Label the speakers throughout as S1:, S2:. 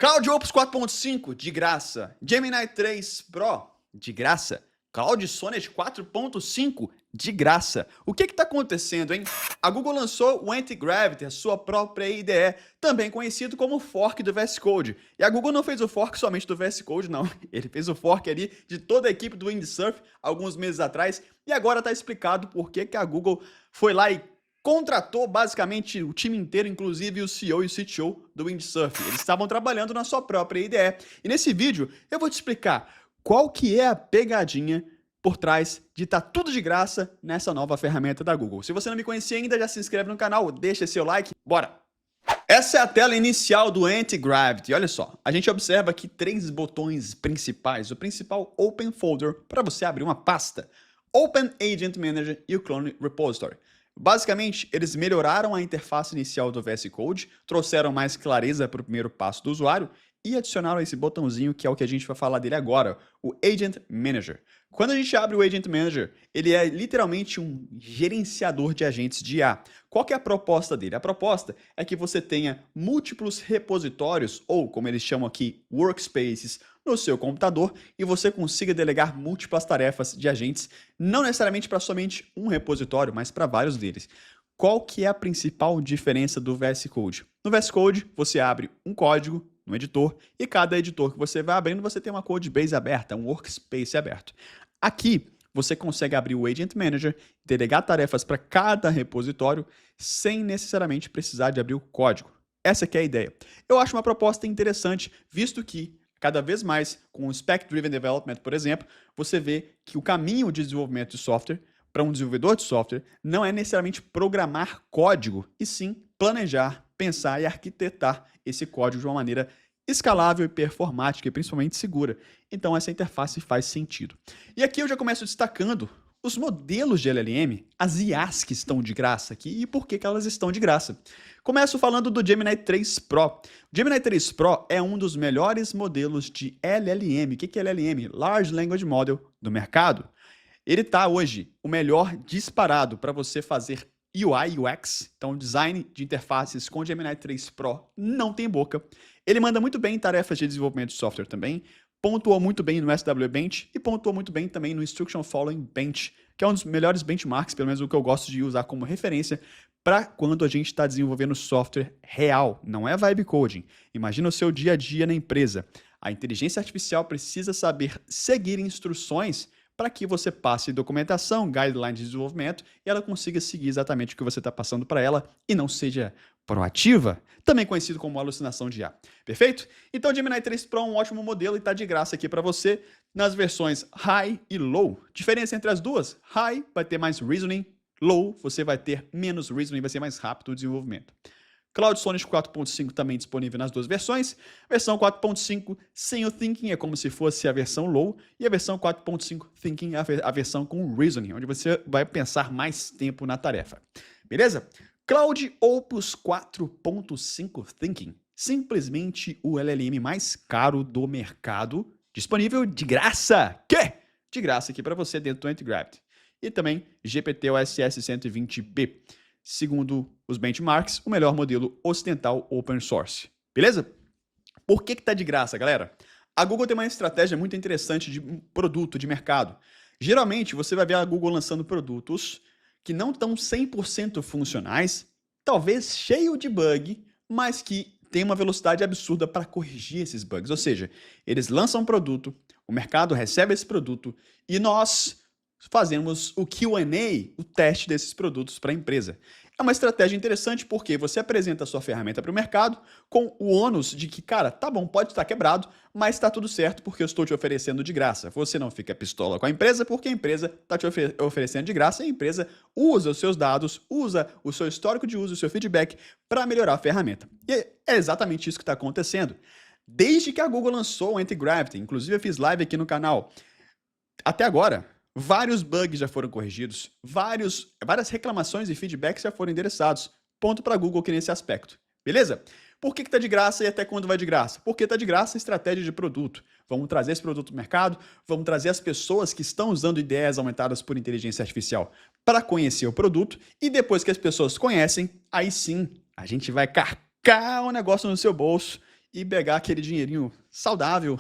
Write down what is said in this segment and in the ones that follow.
S1: Cloud Opus 4.5 de graça. Gemini 3 Pro de graça. Cloud Sonnet 4.5 de graça. O que está acontecendo, hein? A Google lançou o Anti-Gravity, a sua própria IDE, também conhecido como fork do VS Code. E a Google não fez o fork somente do VS Code, não. Ele fez o fork ali de toda a equipe do Windsurf alguns meses atrás. E agora está explicado por que a Google foi lá e contratou basicamente o time inteiro, inclusive o CEO e o CTO do Windsurf. Eles estavam trabalhando na sua própria IDE. E nesse vídeo eu vou te explicar qual que é a pegadinha por trás de estar tudo de graça nessa nova ferramenta da Google. Se você não me conhecia ainda, já se inscreve no canal, deixa seu like, bora! Essa é a tela inicial do Anti-Gravity. Olha só, a gente observa aqui três botões principais. O principal, Open Folder, para você abrir uma pasta. Open Agent Manager e o Clone Repository. Basicamente, eles melhoraram a interface inicial do VS Code, trouxeram mais clareza para o primeiro passo do usuário e adicionaram esse botãozinho que é o que a gente vai falar dele agora, o Agent Manager. Quando a gente abre o Agent Manager, ele é literalmente um gerenciador de agentes de IA. Qual que é a proposta dele? A proposta é que você tenha múltiplos repositórios, ou como eles chamam aqui, workspaces, no seu computador e você consiga delegar múltiplas tarefas de agentes, não necessariamente para somente um repositório, mas para vários deles. Qual que é a principal diferença do VS Code? No VS Code, você abre um código no editor e cada editor que você vai abrindo, você tem uma codebase aberta, um workspace aberto. Aqui, você consegue abrir o Agent Manager, delegar tarefas para cada repositório, sem necessariamente precisar de abrir o código. Essa que é a ideia. Eu acho uma proposta interessante, visto que cada vez mais, com o Spec-Driven Development, por exemplo, você vê que o caminho de desenvolvimento de software para um desenvolvedor de software não é necessariamente programar código, e sim planejar, pensar e arquitetar esse código de uma maneira escalável e performática e principalmente segura. Então essa interface faz sentido. E aqui eu já começo destacando os modelos de LLM, as IAs que estão de graça aqui e por que elas estão de graça. Começo falando do Gemini 3 Pro. O Gemini 3 Pro é um dos melhores modelos de LLM. O que é LLM? Large Language Model do mercado. Ele está hoje o melhor disparado para você fazer UI, UX, então design de interfaces com o Gemini 3 Pro não tem boca. Ele manda muito bem em tarefas de desenvolvimento de software também, pontuou muito bem no SW Bench e pontuou muito bem também no Instruction Following Bench, que é um dos melhores benchmarks, pelo menos o que eu gosto de usar como referência para quando a gente está desenvolvendo software real, não é vibe coding. Imagina o seu dia a dia na empresa. A inteligência artificial precisa saber seguir instruções para que você passe documentação, guidelines de desenvolvimento e ela consiga seguir exatamente o que você está passando para ela e não seja proativa, também conhecido como alucinação de IA. Perfeito? Então o Gemini 3 Pro é um ótimo modelo e está de graça aqui para você nas versões High e Low. Diferença entre as duas? High vai ter mais reasoning, Low você vai ter menos reasoning, vai ser mais rápido o desenvolvimento. Cloud Sonnet 4.5 também disponível nas duas versões. Versão 4.5 sem o Thinking é como se fosse a versão Low e a versão 4.5 Thinking é a versão com Reasoning, onde você vai pensar mais tempo na tarefa. Beleza? Cloud Opus 4.5 Thinking, simplesmente o LLM mais caro do mercado, disponível de graça. De graça aqui para você dentro do Anti-Gravity. E também GPT-OSS 120B. Segundo os benchmarks, o melhor modelo ocidental open source. Beleza? Por que está de graça, galera? A Google tem uma estratégia muito interessante de produto, de mercado. Geralmente, você vai ver a Google lançando produtos que não estão 100% funcionais, talvez cheio de bug, mas que tem uma velocidade absurda para corrigir esses bugs. Ou seja, eles lançam um produto, o mercado recebe esse produto e nós fazemos o Q&A, o teste desses produtos para a empresa. É uma estratégia interessante porque você apresenta a sua ferramenta para o mercado com o ônus de que, cara, tá bom, pode estar quebrado, mas está tudo certo porque eu estou te oferecendo de graça. Você não fica pistola com a empresa porque a empresa está te oferecendo de graça e a empresa usa os seus dados, usa o seu histórico de uso, o seu feedback para melhorar a ferramenta. E é exatamente isso que está acontecendo. Desde que a Google lançou o Anti-Gravity, inclusive eu fiz live aqui no canal, até agora, vários bugs já foram corrigidos, várias reclamações e feedbacks já foram endereçados. Ponto para a Google aqui nesse aspecto. Beleza? Por que está de graça e até quando vai de graça? Porque está de graça a estratégia de produto. Vamos trazer esse produto no mercado, vamos trazer as pessoas que estão usando ideias aumentadas por inteligência artificial para conhecer o produto e depois que as pessoas conhecem, aí sim a gente vai carcar o negócio no seu bolso e pegar aquele dinheirinho saudável,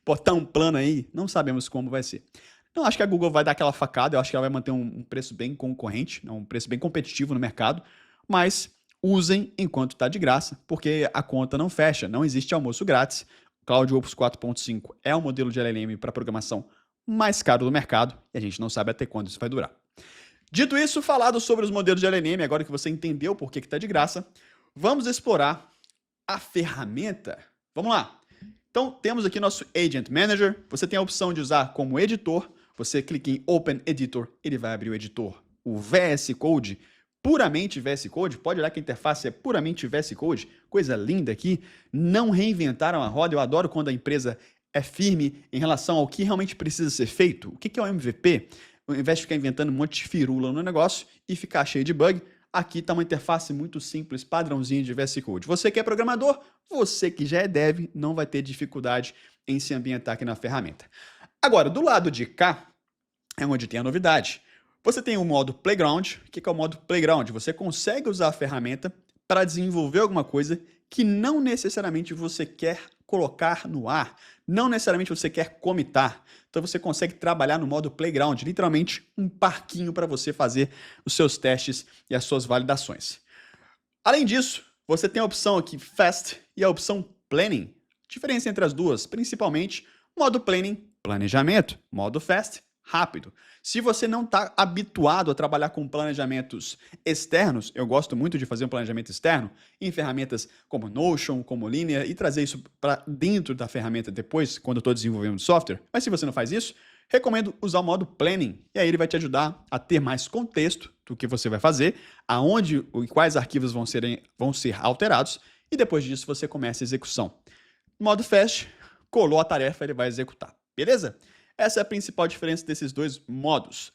S1: botar um plano aí, não sabemos como vai ser. Então, acho que a Google vai dar aquela facada, eu acho que ela vai manter um preço bem concorrente, um preço bem competitivo no mercado, mas usem enquanto está de graça, porque a conta não fecha, não existe almoço grátis. O Cloud Opus 4.5 é o modelo de LLM para programação mais caro do mercado e a gente não sabe até quando isso vai durar. Dito isso, falado sobre os modelos de LLM, agora que você entendeu por que está de graça, vamos explorar a ferramenta. Vamos lá. Então, temos aqui nosso Agent Manager. Você tem a opção de usar como editor. Você clica em Open Editor, ele vai abrir o editor, o VS Code, puramente VS Code. Pode olhar que a interface é puramente VS Code. Coisa linda aqui. Não reinventaram a roda. Eu adoro quando a empresa é firme em relação ao que realmente precisa ser feito. O que é o MVP? Ao invés de ficar inventando um monte de firula no negócio e ficar cheio de bug, aqui está uma interface muito simples, padrãozinho de VS Code. Você que é programador, você que já é dev, não vai ter dificuldade em se ambientar aqui na ferramenta. Agora, do lado de cá, é onde tem a novidade. Você tem o modo Playground. O que é o modo Playground? Você consegue usar a ferramenta para desenvolver alguma coisa que não necessariamente você quer colocar no ar, não necessariamente você quer comitar. Então você consegue trabalhar no modo Playground, literalmente um parquinho para você fazer os seus testes e as suas validações. Além disso, você tem a opção aqui Fast e a opção Planning. Diferença entre as duas, principalmente modo Planning, planejamento, modo Fast, rápido. Se você não está habituado a trabalhar com planejamentos externos, eu gosto muito de fazer um planejamento externo em ferramentas como Notion, como Linear e trazer isso para dentro da ferramenta depois, quando eu estou desenvolvendo software. Mas se você não faz isso, recomendo usar o modo Planning. E aí ele vai te ajudar a ter mais contexto do que você vai fazer, aonde e quais arquivos vão ser alterados, e depois disso você começa a execução. Modo Fast, colou a tarefa, ele vai executar. Beleza? Essa é a principal diferença desses dois modos.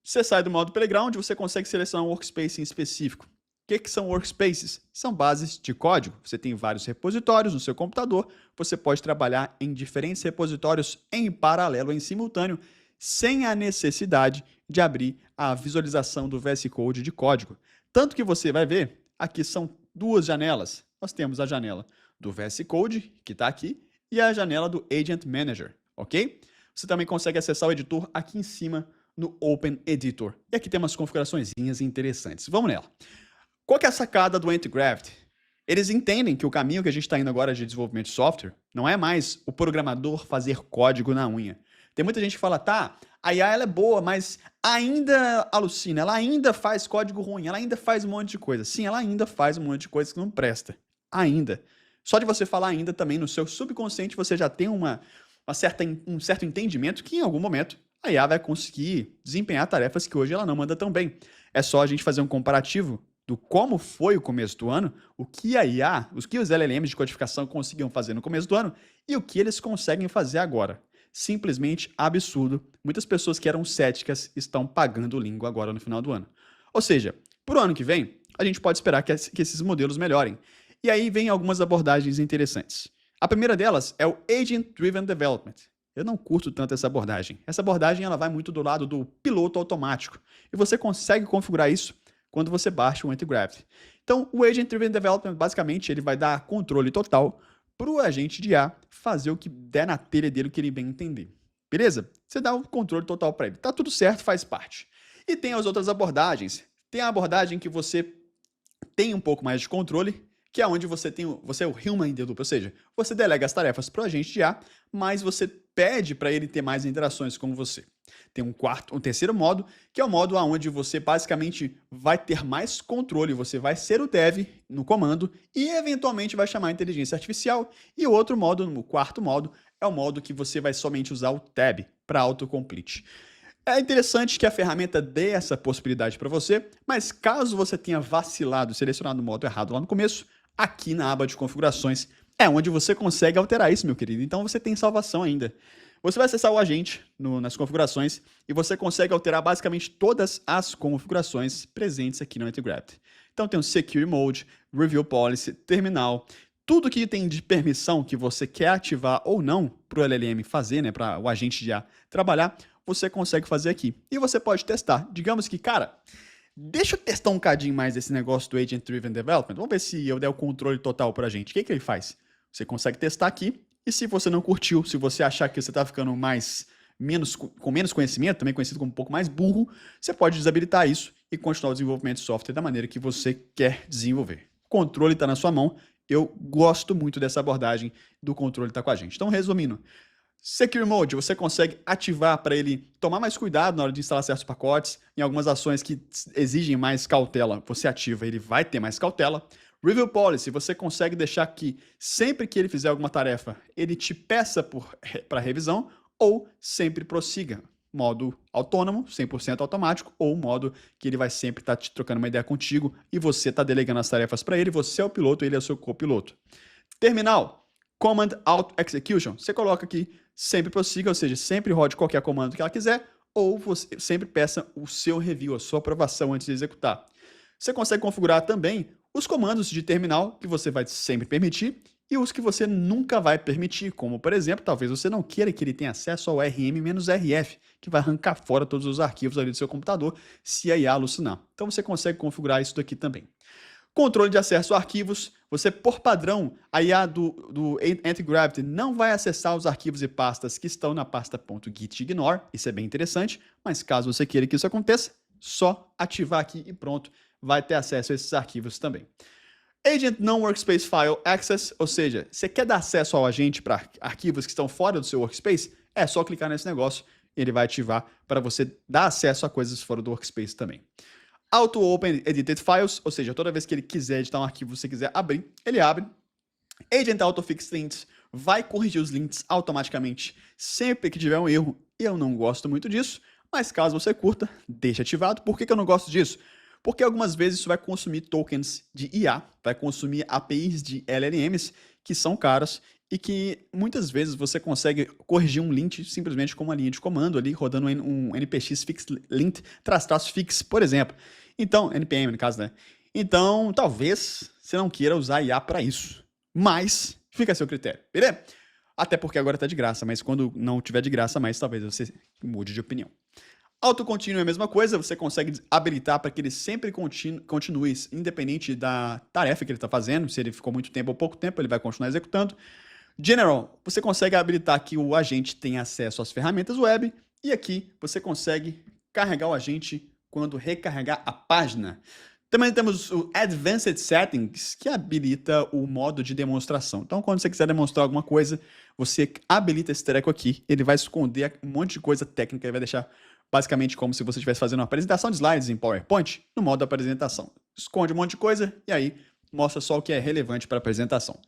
S1: Você sai do modo Playground, você consegue selecionar um workspace em específico. O que são workspaces? São bases de código. Você tem vários repositórios no seu computador, você pode trabalhar em diferentes repositórios em paralelo, em simultâneo, sem a necessidade de abrir a visualização do VS Code de código. Tanto que você vai ver, aqui são duas janelas. Nós temos a janela do VS Code, que está aqui, e a janela do Agent Manager, ok? Você também consegue acessar o editor aqui em cima no Open Editor. E aqui tem umas configuraçõezinhas interessantes. Vamos nela. Qual que é a sacada do Antigravity? Eles entendem que o caminho que a gente está indo agora de desenvolvimento de software não é mais o programador fazer código na unha. Tem muita gente que fala, tá, a IA ela é boa, mas ainda alucina, ela ainda faz código ruim, ela ainda faz um monte de coisa. Sim, ela ainda faz um monte de coisa que não presta. Ainda. Só de você falar ainda também no seu subconsciente você já tem um certo entendimento que em algum momento a IA vai conseguir desempenhar tarefas que hoje ela não manda tão bem. É só a gente fazer um comparativo do como foi o começo do ano, o que a IA, os LLMs de codificação conseguiam fazer no começo do ano e o que eles conseguem fazer agora. Simplesmente absurdo. Muitas pessoas que eram céticas estão pagando língua agora no final do ano. Ou seja, para o ano que vem, a gente pode esperar que esses modelos melhorem. E aí vem algumas abordagens interessantes. A primeira delas é o Agent Driven Development. Eu não curto tanto essa abordagem. Essa abordagem ela vai muito do lado do piloto automático. E você consegue configurar isso quando você baixa o Antigravity. Então, o Agent Driven Development, basicamente, ele vai dar controle total para o agente de IA fazer o que der na telha dele, o que ele bem entender. Beleza? Você dá o controle total para ele. Tá tudo certo, faz parte. E tem as outras abordagens. Tem a abordagem que você tem um pouco mais de controle, que é onde você é o Human in the Loop, ou seja, você delega as tarefas para o agente de IA, mas você pede para ele ter mais interações com você. Tem um terceiro modo, que é o modo onde você basicamente vai ter mais controle, você vai ser o dev no comando e eventualmente vai chamar a inteligência artificial. E o outro modo, o quarto modo, é o modo que você vai somente usar o tab para autocomplete. É interessante que a ferramenta dê essa possibilidade para você, mas caso você tenha vacilado e selecionado o modo errado lá no começo, aqui na aba de configurações é onde você consegue alterar isso, meu querido. Então você tem salvação ainda. Você vai acessar o agente nas configurações e você consegue alterar basicamente todas as configurações presentes aqui no Antigravity. Então tem o Secure Mode, Review Policy, Terminal, tudo que tem de permissão que você quer ativar ou não para o LLM fazer, né, para o agente de IA trabalhar, você consegue fazer aqui. E você pode testar. Digamos que, cara, deixa eu testar um bocadinho mais esse negócio do Agent Driven Development. Vamos ver se eu der o controle total para a gente. O que ele faz? Você consegue testar aqui, e se você não curtiu, se você achar que você está ficando com menos conhecimento, também conhecido como um pouco mais burro, você pode desabilitar isso e continuar o desenvolvimento de software da maneira que você quer desenvolver. O controle está na sua mão. Eu gosto muito dessa abordagem do controle estar com a gente. Então, resumindo, Secure Mode, você consegue ativar para ele tomar mais cuidado na hora de instalar certos pacotes. Em algumas ações que exigem mais cautela, você ativa, ele vai ter mais cautela. Review Policy, você consegue deixar que sempre que ele fizer alguma tarefa, ele te peça para revisão ou sempre prossiga. Modo autônomo, 100% automático, ou modo que ele vai sempre estar te trocando uma ideia contigo e você está delegando as tarefas para ele, você é o piloto, ele é o seu copiloto. Terminal, Command Auto Execution, você coloca aqui sempre prossiga, ou seja, sempre rode qualquer comando que ela quiser, ou você sempre peça o seu review, a sua aprovação antes de executar. Você consegue configurar também os comandos de terminal que você vai sempre permitir e os que você nunca vai permitir, como, por exemplo, talvez você não queira que ele tenha acesso ao RM-RF, que vai arrancar fora todos os arquivos ali do seu computador se a IA alucinar. Então você consegue configurar isso daqui também. Controle de acesso a arquivos, você, por padrão, a IA do Anti-Gravity não vai acessar os arquivos e pastas que estão na pasta .gitignore, isso é bem interessante, mas caso você queira que isso aconteça, só ativar aqui e pronto, vai ter acesso a esses arquivos também. Agent Non-Workspace File Access, ou seja, você quer dar acesso ao agente para arquivos que estão fora do seu workspace, é só clicar nesse negócio e ele vai ativar para você dar acesso a coisas fora do workspace também. Auto Open Edited Files, ou seja, toda vez que ele quiser editar um arquivo, você quiser abrir, ele abre. Agent Auto Fix Links vai corrigir os links automaticamente sempre que tiver um erro. Eu não gosto muito disso, mas caso você curta, deixa ativado. Por que eu não gosto disso? Porque algumas vezes isso vai consumir tokens de IA, vai consumir APIs de LLMs que são caras e que muitas vezes você consegue corrigir um lint simplesmente com uma linha de comando ali, rodando um npx fix lint --fix, por exemplo. Então, npm no caso, né? Então, talvez você não queira usar IA para isso, mas fica a seu critério, beleza? Até porque agora está de graça, mas quando não tiver de graça mais, talvez você mude de opinião. Autocontínuo é a mesma coisa, você consegue habilitar para que ele sempre continue, independente da tarefa que ele está fazendo, se ele ficou muito tempo ou pouco tempo, ele vai continuar executando. General, você consegue habilitar que o agente tenha acesso às ferramentas web, e aqui você consegue carregar o agente quando recarregar a página. Também temos o Advanced Settings, que habilita o modo de demonstração. Então, quando você quiser demonstrar alguma coisa, você habilita esse treco aqui, ele vai esconder um monte de coisa técnica, ele vai deixar basicamente como se você estivesse fazendo uma apresentação de slides em PowerPoint, no modo apresentação. Esconde um monte de coisa e aí mostra só o que é relevante para a apresentação.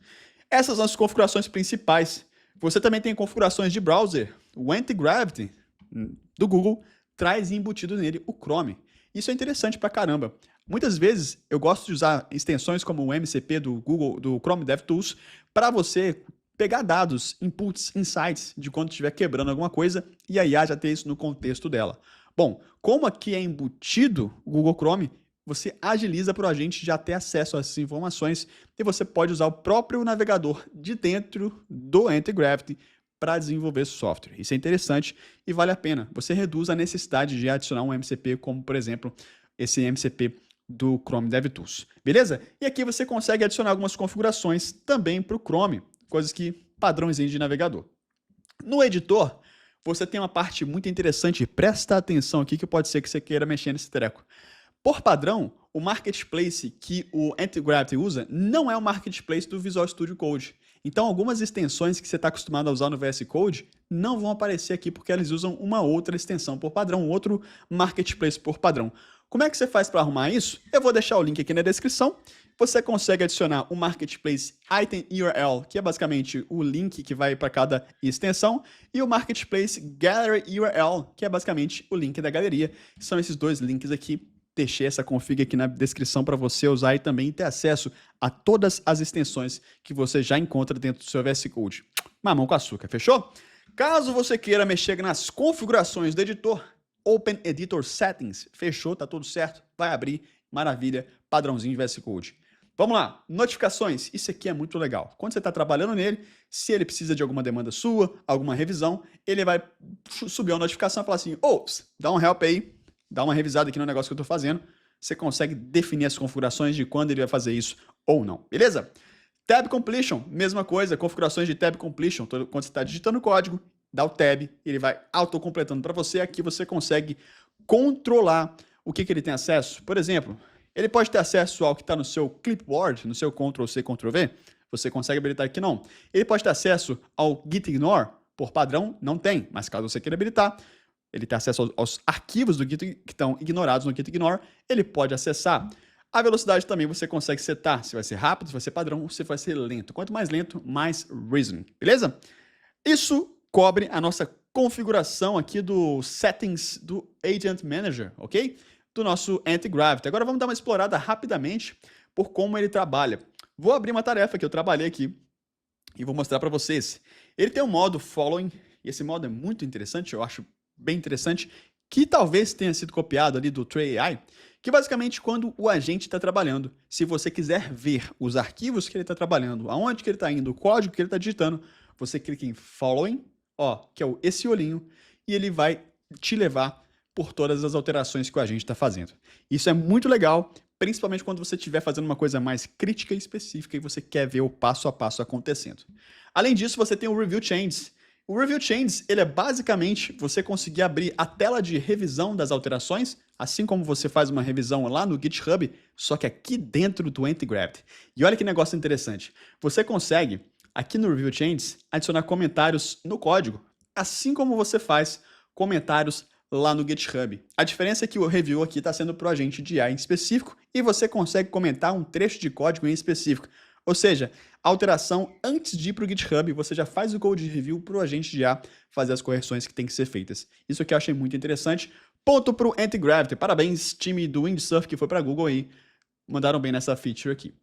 S1: Essas são as configurações principais. Você também tem configurações de browser. O Anti-Gravity do Google traz embutido nele o Chrome. Isso é interessante pra caramba. Muitas vezes eu gosto de usar extensões como o MCP do Google, do Chrome DevTools, para você pegar dados, inputs, insights de quando estiver quebrando alguma coisa e a IA já ter isso no contexto dela. Bom, como aqui é embutido o Google Chrome, você agiliza para o agente já ter acesso a essas informações e você pode usar o próprio navegador de dentro do Anti-Gravity para desenvolver software. Isso é interessante e vale a pena. Você reduz a necessidade de adicionar um MCP, como por exemplo esse MCP do Chrome DevTools. Beleza? E aqui você consegue adicionar algumas configurações também para o Chrome, coisas que padrãozinho de navegador. No editor, você tem uma parte muito interessante, presta atenção aqui que pode ser que você queira mexer nesse treco. Por padrão, o marketplace que o Anti-Gravity usa não é o marketplace do Visual Studio Code. Então, algumas extensões que você está acostumado a usar no VS Code não vão aparecer aqui porque elas usam uma outra extensão por padrão, um outro marketplace por padrão. Como é que você faz para arrumar isso? Eu vou deixar o link aqui na descrição. Você consegue adicionar o Marketplace Item URL, que é basicamente o link que vai para cada extensão, e o Marketplace Gallery URL, que é basicamente o link da galeria. São esses dois links aqui. Deixei essa config aqui na descrição para você usar e também ter acesso a todas as extensões que você já encontra dentro do seu VS Code. Mamão com açúcar, fechou? Caso você queira mexer nas configurações do editor, Open Editor Settings, fechou, tá tudo certo, vai abrir, maravilha, padrãozinho de VS Code. Vamos lá, notificações, isso aqui é muito legal. Quando você está trabalhando nele, se ele precisa de alguma demanda sua, alguma revisão, ele vai subir uma notificação e falar assim, ops, dá um help aí, dá uma revisada aqui no negócio que eu estou fazendo, você consegue definir as configurações de quando ele vai fazer isso ou não, beleza? Tab Completion, mesma coisa, configurações de Tab Completion. Quando você está digitando o código, dá o Tab, ele vai autocompletando para você. Aqui você consegue controlar o que ele tem acesso. Por exemplo, ele pode ter acesso ao que está no seu clipboard, no seu Ctrl+C, Ctrl+V. Você consegue habilitar aqui, não. Ele pode ter acesso ao Git Ignore, por padrão, não tem. Mas caso você queira habilitar, ele tem acesso aos arquivos do Git que estão ignorados no Git Ignore, ele pode acessar. A velocidade também você consegue setar, se vai ser rápido, se vai ser padrão, ou se vai ser lento. Quanto mais lento, mais reason, beleza? Isso cobre a nossa configuração aqui do settings do Agent Manager, ok? Do nosso Anti-Gravity. Agora vamos dar uma explorada rapidamente por como ele trabalha. Vou abrir uma tarefa que eu trabalhei aqui e vou mostrar para vocês. Ele tem um modo Following, e esse modo é muito interessante, eu acho bem interessante, que talvez tenha sido copiado ali do Tray AI, que basicamente quando o agente está trabalhando, se você quiser ver os arquivos que ele está trabalhando, aonde que ele está indo, o código que ele está digitando, você clica em Following, ó, que é esse olhinho, e ele vai te levar por todas as alterações que o agente está fazendo. Isso é muito legal, principalmente quando você estiver fazendo uma coisa mais crítica e específica e você quer ver o passo a passo acontecendo. Além disso, você tem o Review Changes. O Review Changes, ele é basicamente você conseguir abrir a tela de revisão das alterações, assim como você faz uma revisão lá no GitHub, só que aqui dentro do Anti-Gravity. E olha que negócio interessante. Você consegue, aqui no Review Changes, adicionar comentários no código, assim como você faz comentários lá no GitHub. A diferença é que o review aqui está sendo para o agente de IA em específico e você consegue comentar um trecho de código em específico. Ou seja, a alteração antes de ir para o GitHub, você já faz o code review para o agente de IA fazer as correções que tem que ser feitas. Isso aqui eu achei muito interessante. Ponto para o Anti-Gravity. Parabéns, time do Windsurf que foi para a Google aí. Mandaram bem nessa feature aqui.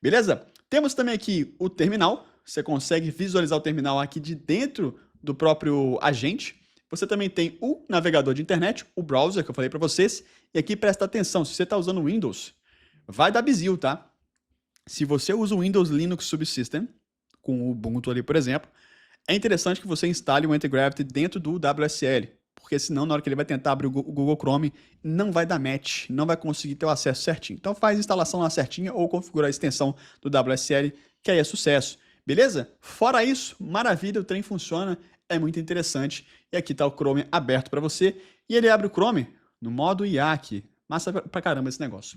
S1: Beleza? Temos também aqui o terminal. Você consegue visualizar o terminal aqui de dentro do próprio agente. Você também tem o navegador de internet, o browser que eu falei para vocês. E aqui presta atenção, se você está usando Windows, vai dar bizil, tá? Se você usa o Windows Linux Subsystem, com o Ubuntu ali, por exemplo, é interessante que você instale o Anti-Gravity dentro do WSL, porque senão na hora que ele vai tentar abrir o Google Chrome, não vai dar match, não vai conseguir ter o acesso certinho. Então faz a instalação lá certinha ou configura a extensão do WSL, que aí é sucesso. Beleza? Fora isso, maravilha, o trem funciona, é muito interessante. E aqui está o Chrome aberto para você. E ele abre o Chrome no modo IA aqui. Massa pra caramba esse negócio.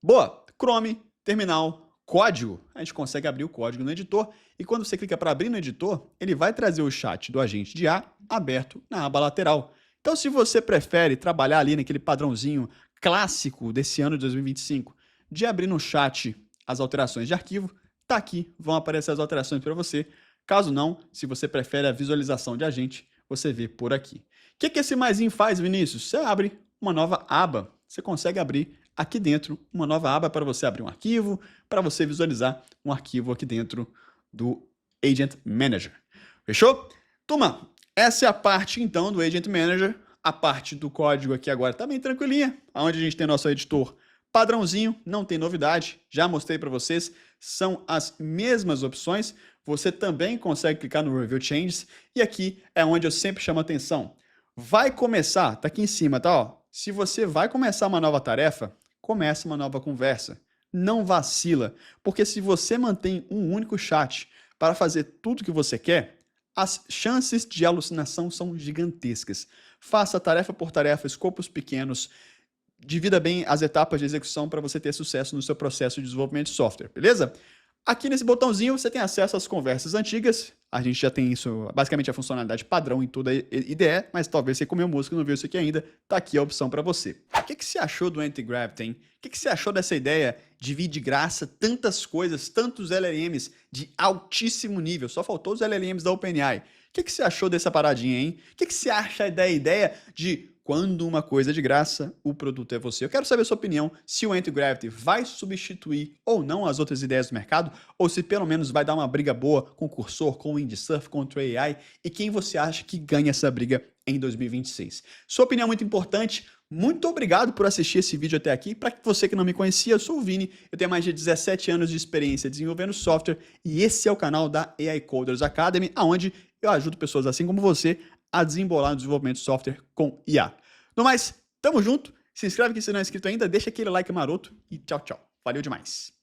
S1: Boa! Chrome, terminal, código. A gente consegue abrir o código no editor. E quando você clica para abrir no editor, ele vai trazer o chat do agente de IA aberto na aba lateral. Então, se você prefere trabalhar ali naquele padrãozinho clássico desse ano de 2025, de abrir no chat as alterações de arquivo, tá aqui, vão aparecer as alterações para você. Caso não, se você prefere a visualização de agente, você vê por aqui. O que esse maisinho faz, Vinícius? Você abre uma nova aba. Você consegue abrir aqui dentro uma nova aba para você abrir um arquivo, para você visualizar um arquivo aqui dentro do Agent Manager. Fechou? Turma, essa é a parte então do Agent Manager. A parte do código aqui agora está bem tranquilinha, onde a gente tem nosso editor padrãozinho, não tem novidade, já mostrei para vocês, são as mesmas opções. Você também consegue clicar no Review Changes e aqui é onde eu sempre chamo a atenção. Vai começar, tá aqui em cima, tá? Ó. Se você vai começar uma nova tarefa, comece uma nova conversa. Não vacila, porque se você mantém um único chat para fazer tudo o que você quer, as chances de alucinação são gigantescas. Faça tarefa por tarefa, escopos pequenos, divida bem as etapas de execução para você ter sucesso no seu processo de desenvolvimento de software, beleza? Aqui nesse botãozinho você tem acesso às conversas antigas. A gente já tem isso, basicamente a funcionalidade padrão em toda a IDE, mas talvez você comeu música e não viu isso aqui ainda, tá aqui a opção para você. O que você achou do Anti-Gravity, hein? O que você achou dessa ideia de vir de graça tantas coisas, tantos LLMs de altíssimo nível? Só faltou os LLMs da OpenAI. O que você achou dessa paradinha, hein? O que você acha da ideia de quando uma coisa é de graça, o produto é você? Eu quero saber a sua opinião, se o Anti-Gravity vai substituir ou não as outras ideias do mercado, ou se pelo menos vai dar uma briga boa com o Cursor, com o Windsurf, com o Tray AI, e quem você acha que ganha essa briga em 2026. Sua opinião é muito importante. Muito obrigado por assistir esse vídeo até aqui. Para você que não me conhecia, eu sou o Vini, eu tenho mais de 17 anos de experiência desenvolvendo software e esse é o canal da AI Coders Academy, onde eu ajudo pessoas assim como você a desembolar no desenvolvimento de software com IA. No mais, tamo junto, se inscreve aqui se não é inscrito ainda, deixa aquele like maroto e tchau, tchau. Valeu demais!